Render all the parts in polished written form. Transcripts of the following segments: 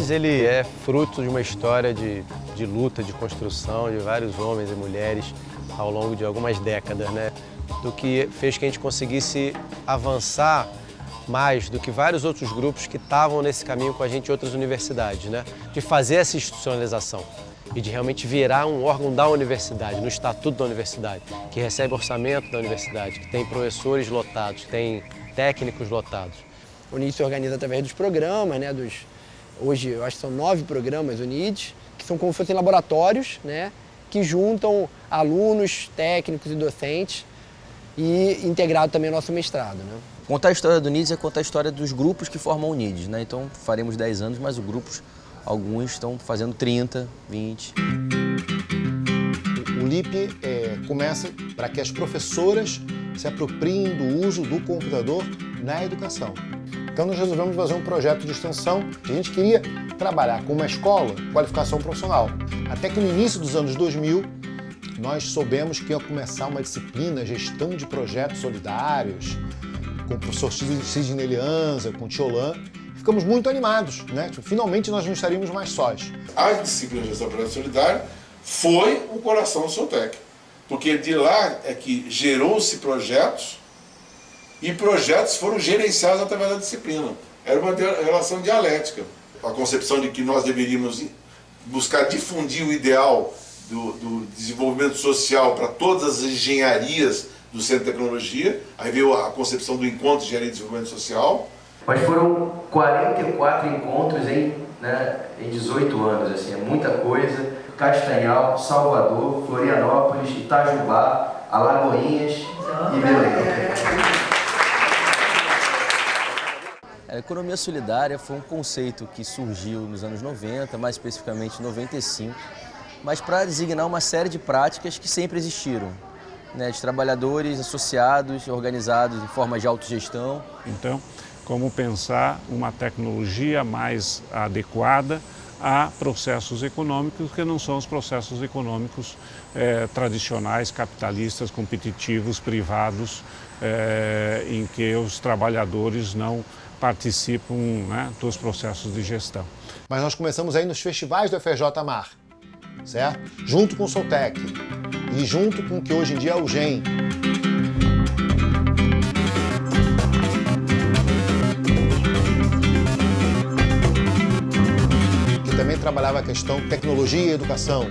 Unides ele é fruto de uma história de luta, de construção de vários homens e mulheres ao longo de algumas décadas, né? Do que fez que a gente conseguisse avançar mais do que vários outros grupos que estavam nesse caminho com a gente em outras universidades, né? De fazer essa institucionalização e de realmente virar um órgão da universidade, no estatuto da universidade, que recebe orçamento da universidade, que tem professores lotados, que tem técnicos lotados. O Unides se organiza através dos programas, né? Hoje eu acho que são 9 programas Unides, que são como se fossem laboratórios, né? Que juntam alunos, técnicos e docentes e integrado também ao nosso mestrado, né? Contar a história do Unides é contar a história dos grupos que formam o Unides, né? Então faremos 10 anos, mas os grupos, alguns estão fazendo 30, 20. O LIP começa para que as professoras se apropriem do uso do computador na educação. Então nós resolvemos fazer um projeto de extensão. A gente queria trabalhar com uma escola, qualificação profissional. Até que no início dos anos 2000, nós soubemos que ia começar uma disciplina, gestão de projetos solidários, com o professor Sidney Lianza, com o Tiolan. Ficamos muito animados, né? Finalmente nós não estaríamos mais sós. A disciplina de gestão de projeto solidário foi o coração do Soltec, porque de lá é que gerou-se projetos e projetos foram gerenciados através da disciplina. Era uma relação dialética. A concepção de que nós deveríamos buscar difundir o ideal do desenvolvimento social para todas as engenharias do Centro de Tecnologia, aí veio a concepção do Encontro de Engenharia e Desenvolvimento Social. Mas foram 44 encontros em 18 anos, assim, é muita coisa. Castanhal, Salvador, Florianópolis, Itajubá, Alagoinhas e Belém. A economia solidária foi um conceito que surgiu nos anos 90, mais especificamente em 95, mas para designar uma série de práticas que sempre existiram, né, de trabalhadores associados, organizados em forma de autogestão. Então, como pensar uma tecnologia mais adequada a processos econômicos que não são os processos econômicos tradicionais, capitalistas, competitivos, privados, em que os trabalhadores não participam, né, dos processos de gestão. Mas nós começamos aí nos festivais do FRJ Mar, certo? Junto com o Soltec e junto com o que hoje em dia é o GEM. Que também trabalhava a questão tecnologia e educação,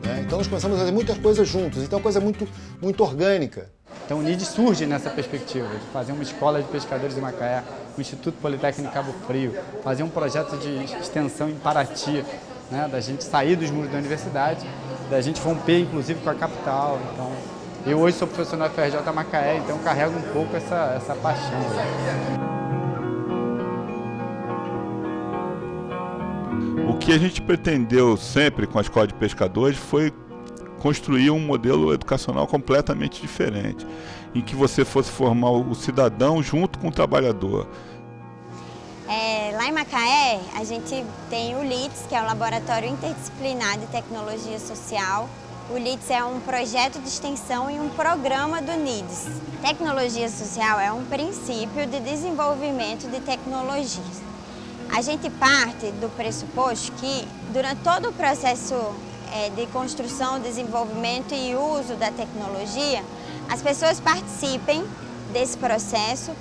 né? Então nós começamos a fazer muitas coisas juntos, então é uma coisa muito orgânica. Então o NID surge nessa perspectiva de fazer uma escola de pescadores em Macaé, o Instituto Politécnico Cabo Frio, fazer um projeto de extensão em Paraty, né, da gente sair dos muros da universidade, da gente romper inclusive com a capital. Então, eu hoje sou professor na FRJ Macaé, então carrego um pouco essa paixão. O que a gente pretendeu sempre com a Escola de Pescadores foi construir um modelo educacional completamente diferente, em que você fosse formar o cidadão junto com o trabalhador. Lá em Macaé, a gente tem o LITS, que é o Laboratório Interdisciplinar de Tecnologia Social. O LITS é um projeto de extensão e um programa do NIDS. Tecnologia social é um princípio de desenvolvimento de tecnologias. A gente parte do pressuposto que, durante todo o processo de construção, desenvolvimento e uso da tecnologia, as pessoas participem desse processo.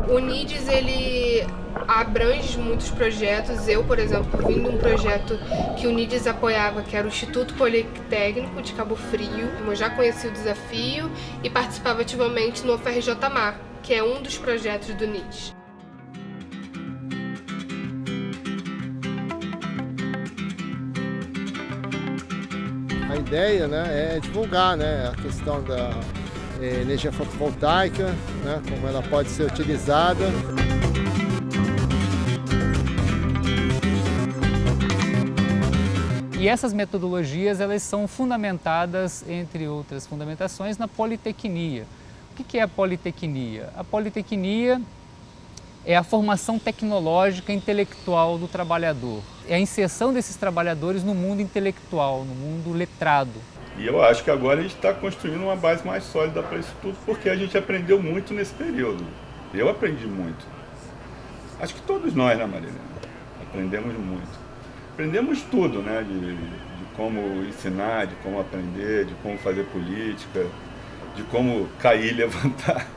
O NIDS, ele abrange muitos projetos. Eu, por exemplo, vim de um projeto que o NIDS apoiava, que era o Instituto Politécnico de Cabo Frio. Eu já conheci o desafio e participava ativamente no FRJ Mar, que é um dos projetos do NIDS. A ideia, né, é divulgar, né, a questão da energia fotovoltaica, né, como ela pode ser utilizada. E essas metodologias, elas são fundamentadas, entre outras fundamentações, na politecnia. O que é a politecnia? A politecnia é a formação tecnológica e intelectual do trabalhador. É a inserção desses trabalhadores no mundo intelectual, no mundo letrado. E eu acho que agora a gente está construindo uma base mais sólida para isso tudo, porque a gente aprendeu muito nesse período. Eu aprendi muito. Acho que todos nós, né, Marília? Aprendemos muito. Aprendemos tudo, né? De como ensinar, de como aprender, de como fazer política, de como cair e levantar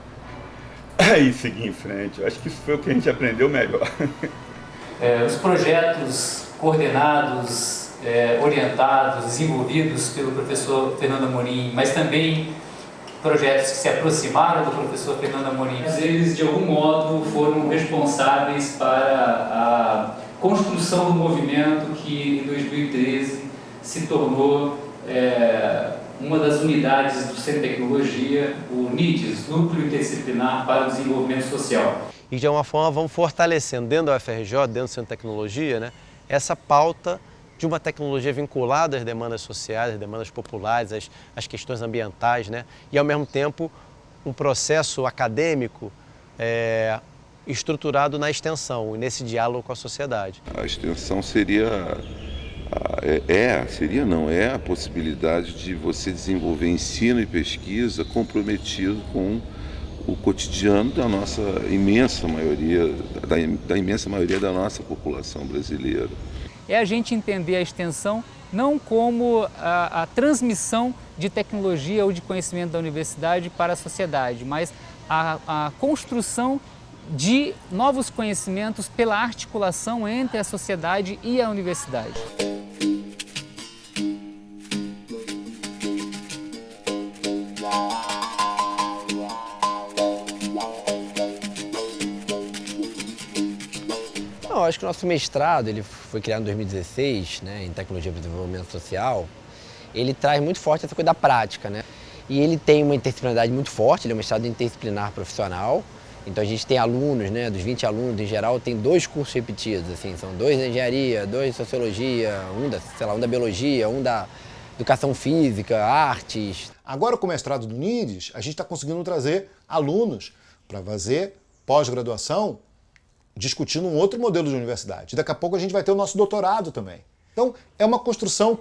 e seguir em frente. Eu acho que isso foi o que a gente aprendeu melhor. Os projetos coordenados, orientados, desenvolvidos pelo professor Fernando Amorim, mas também projetos que se aproximaram do professor Fernando Amorim, eles de algum modo foram responsáveis para a construção do movimento que em 2013 se tornou uma das unidades do Centro de Tecnologia, o NIDES, Núcleo Interdisciplinar para o Desenvolvimento Social. E de alguma forma vamos fortalecendo dentro da UFRJ, dentro do Centro de Tecnologia, né, essa pauta de uma tecnologia vinculada às demandas sociais, às demandas populares, às questões ambientais, né, e ao mesmo tempo um processo acadêmico estruturado na extensão e nesse diálogo com a sociedade. A extensão é a possibilidade de você desenvolver ensino e pesquisa comprometido com o cotidiano da nossa imensa maioria, da imensa maioria da nossa população brasileira. É a gente entender a extensão não como a transmissão de tecnologia ou de conhecimento da universidade para a sociedade, mas a construção de novos conhecimentos pela articulação entre a sociedade e a universidade. Eu acho que o nosso mestrado, ele foi criado em 2016, né, em Tecnologia para o Desenvolvimento Social. Ele traz muito forte essa coisa da prática, né? E ele tem uma interdisciplinaridade muito forte, ele é um mestrado interdisciplinar profissional. Então a gente tem alunos, né, dos 20 alunos em geral, tem 2 cursos repetidos, assim, são 2 da engenharia, 2 de sociologia, um da biologia, um da educação física, artes. Agora com o mestrado do NIDES, a gente está conseguindo trazer alunos para fazer pós-graduação discutindo um outro modelo de universidade. Daqui a pouco a gente vai ter o nosso doutorado também. Então é uma construção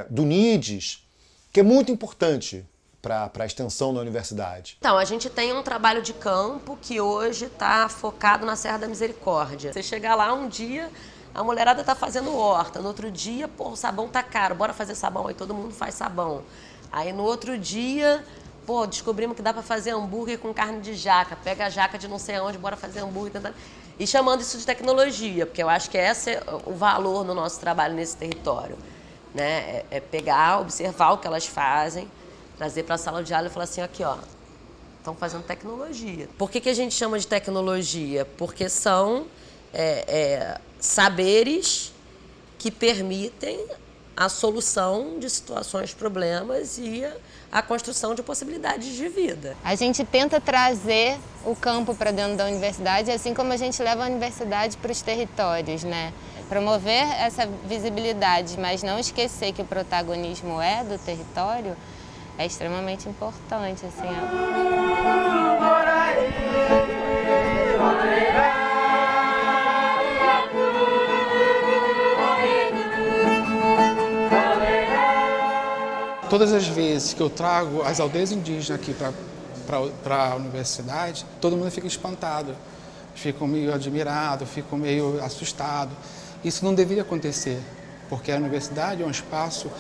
do NIDES que é muito importante para a extensão da universidade. Então, a gente tem um trabalho de campo que hoje está focado na Serra da Misericórdia. Você chegar lá um dia, a mulherada está fazendo horta, no outro dia, pô, o sabão tá caro, bora fazer sabão, aí todo mundo faz sabão. Aí no outro dia, pô, descobrimos que dá para fazer hambúrguer com carne de jaca, pega a jaca de não sei aonde, bora fazer hambúrguer, e chamando isso de tecnologia, porque eu acho que esse é o valor no nosso trabalho nesse território, né? É pegar, observar o que elas fazem, trazer para a sala de aula e falar assim, aqui ó, estão fazendo tecnologia. Por que a gente chama de tecnologia? Porque são saberes que permitem a solução de situações, problemas e a construção de possibilidades de vida. A gente tenta trazer o campo para dentro da universidade, assim como a gente leva a universidade para os territórios, né? Promover essa visibilidade, mas não esquecer que o protagonismo é do território, é extremamente importante, assim. Todas as vezes que eu trago as aldeias indígenas aqui para a universidade, todo mundo fica espantado, fica meio admirado, fica meio assustado. Isso não deveria acontecer, porque a universidade é um espaço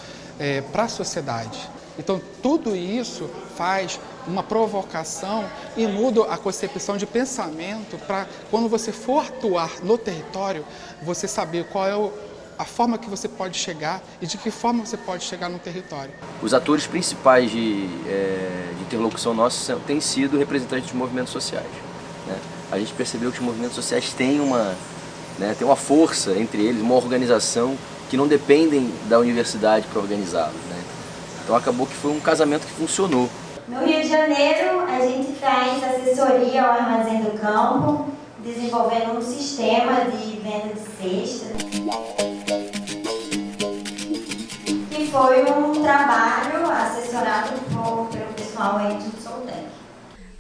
para a sociedade. Então, tudo isso faz uma provocação e muda a concepção de pensamento para, quando você for atuar no território, você saber qual é a forma que você pode chegar e de que forma você pode chegar no território. Os atores principais de interlocução nossa têm sido representantes de movimentos sociais, né? A gente percebeu que os movimentos sociais têm uma força entre eles, uma organização que não dependem da universidade para organizá-los, né? Então acabou que foi um casamento que funcionou. No Rio de Janeiro, a gente faz assessoria ao Armazém do Campo, desenvolvendo um sistema de venda de cesta. E foi um trabalho assessorado pelo pessoal aí do Soltec.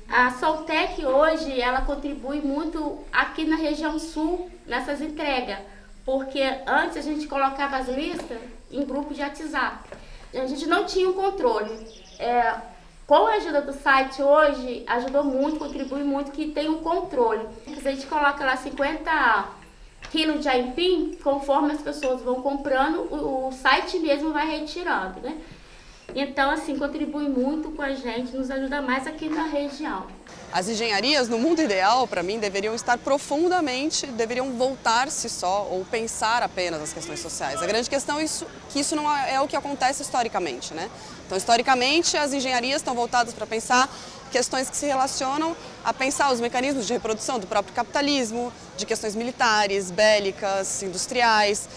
A Soltec hoje, ela contribui muito aqui na região sul, nessas entregas, porque antes a gente colocava as listas em grupo de WhatsApp. a gente não tinha um controle. Com a ajuda do site hoje, ajudou muito, contribui muito, que tem um controle. Se a gente coloca lá 50 quilos de aipim, conforme as pessoas vão comprando, o site mesmo vai retirando, né? Então, assim, contribui muito com a gente, nos ajuda mais aqui na região. As engenharias, no mundo ideal, para mim, deveriam estar profundamente, deveriam voltar-se só ou pensar apenas as questões sociais. A grande questão é que isso não é o que acontece historicamente, né? Então, historicamente, as engenharias estão voltadas para pensar questões que se relacionam a pensar os mecanismos de reprodução do próprio capitalismo, de questões militares, bélicas, industriais.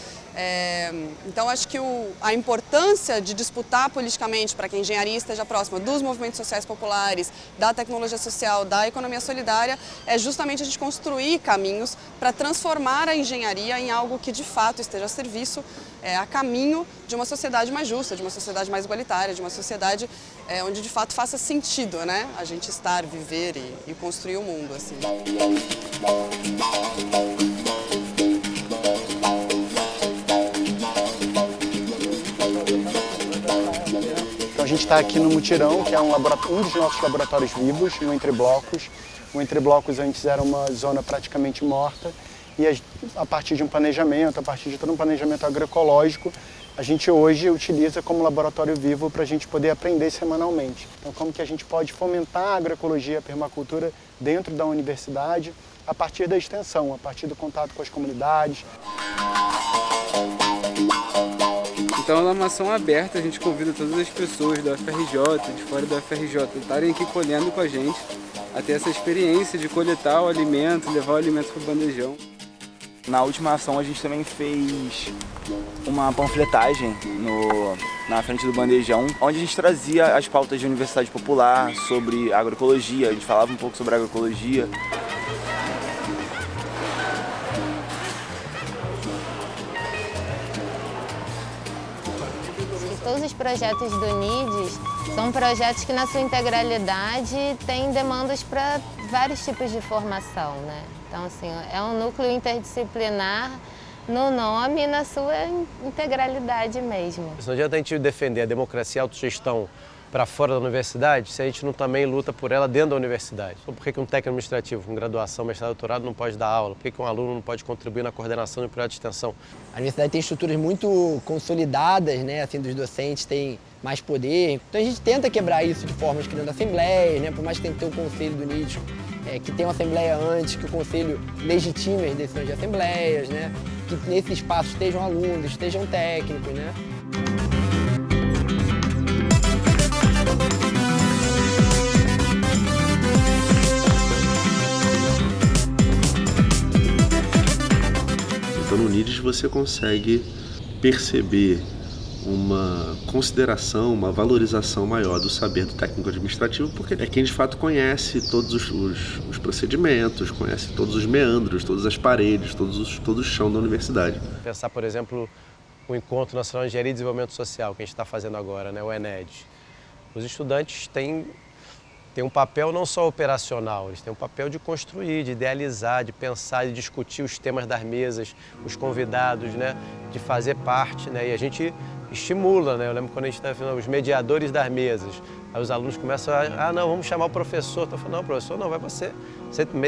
Então, acho que a importância de disputar politicamente para que a engenharia esteja próxima dos movimentos sociais populares, da tecnologia social, da economia solidária, é justamente a gente construir caminhos para transformar a engenharia em algo que de fato esteja a serviço, a caminho de uma sociedade mais justa, de uma sociedade mais igualitária, de uma sociedade onde de fato faça sentido, né? A gente estar, viver e construir o mundo, assim. Então a gente está aqui no Mutirão, que é um dos nossos laboratórios vivos, no Entre Blocos. O Entre Blocos antes era uma zona praticamente morta e a partir de um planejamento, a partir de todo um planejamento agroecológico, a gente hoje utiliza como laboratório vivo para a gente poder aprender semanalmente. Então como que a gente pode fomentar a agroecologia e a permacultura dentro da universidade, a partir da extensão, a partir do contato com as comunidades. Então, na Mação Aberta, a gente convida todas as pessoas da UFRJ, de fora da UFRJ, estarem aqui colhendo com a gente, a ter essa experiência de coletar o alimento, levar o alimento para o bandejão. Na última ação, a gente também fez uma panfletagem na frente do bandejão, onde a gente trazia as pautas de universidade popular, sobre agroecologia, a gente falava um pouco sobre agroecologia. Todos os projetos do NIDES são projetos que, na sua integralidade, têm demandas para vários tipos de formação, né? Então, assim, é um núcleo interdisciplinar no nome e na sua integralidade mesmo. Não adianta a gente defender a democracia e a autogestão para fora da universidade se a gente não também luta por ela dentro da universidade. Por que um técnico administrativo com graduação, mestrado, doutorado não pode dar aula? Por que um aluno não pode contribuir na coordenação de um projeto de extensão? A universidade tem estruturas muito consolidadas, né, assim, dos docentes têm mais poder. Então a gente tenta quebrar isso de formas criando assembleias, né, por mais que tenha que ter o conselho do NIDES, que tenha uma assembleia antes, que o conselho legitime as decisões de assembleias, né, que nesse espaço estejam alunos, estejam técnicos, né. Então no NIDES você consegue perceber uma consideração, uma valorização maior do saber do técnico administrativo, porque é quem de fato conhece todos os procedimentos, conhece todos os meandros, todas as paredes, todo o chão da universidade. Pensar, por exemplo, o Encontro Nacional de Engenharia e Desenvolvimento Social, que a gente está fazendo agora, né, o ENED. Os estudantes têm um papel não só operacional, eles têm um papel de construir, de idealizar, de pensar, de discutir os temas das mesas, os convidados, né, de fazer parte, né, e a gente estimula, né, eu lembro quando a gente estava falando os mediadores das mesas, aí os alunos começam a, não, vamos chamar o professor, eu falo, não, professor, não, vai você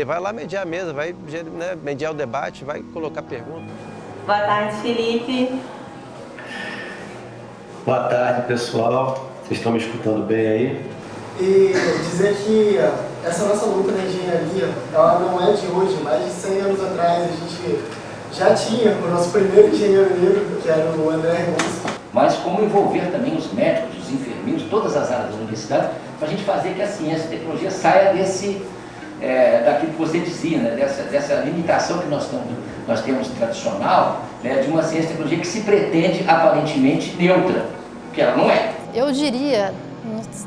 vai lá mediar a mesa, vai, né, mediar o debate, vai colocar perguntas. Boa tarde, Felipe. Boa tarde, pessoal, vocês estão me escutando bem aí? E dizer que essa nossa luta na engenharia, ela não é de hoje, mais de 100 anos atrás a gente já tinha o nosso primeiro engenheiro negro, que era o André Rebouças. Mas como envolver também os médicos, os enfermeiros, todas as áreas da universidade, para a gente fazer que a ciência e a tecnologia saia daquilo que você dizia, né? dessa limitação que nós temos tradicional, né? De uma ciência e tecnologia que se pretende aparentemente neutra, porque ela não é. Eu diria,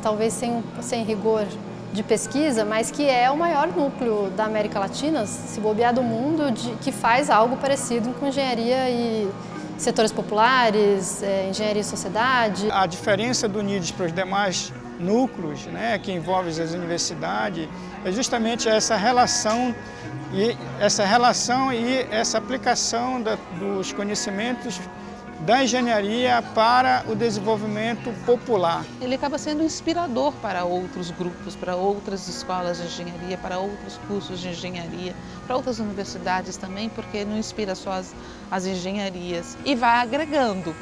talvez sem rigor de pesquisa, mas que é o maior núcleo da América Latina, se bobear do mundo, que faz algo parecido com engenharia e setores populares, engenharia e sociedade. A diferença do NIDES para os demais núcleos, né, que envolvem as universidades, é justamente essa relação e essa aplicação dos conhecimentos da engenharia para o desenvolvimento popular. Ele acaba sendo inspirador para outros grupos, para outras escolas de engenharia, para outros cursos de engenharia, para outras universidades também, porque não inspira só as engenharias e vai agregando.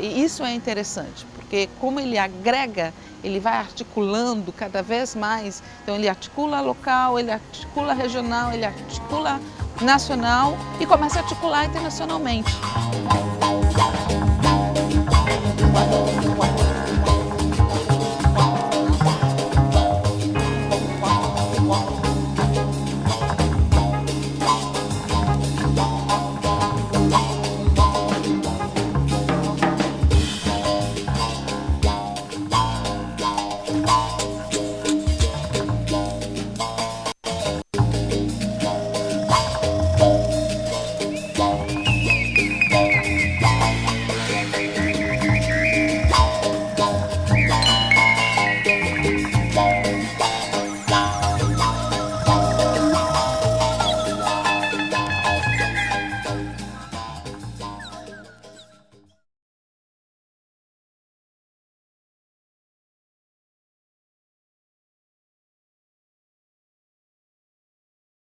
E isso é interessante, porque como ele agrega, ele vai articulando cada vez mais. Então ele articula local, ele articula regional, ele articula nacional e começa a articular internacionalmente.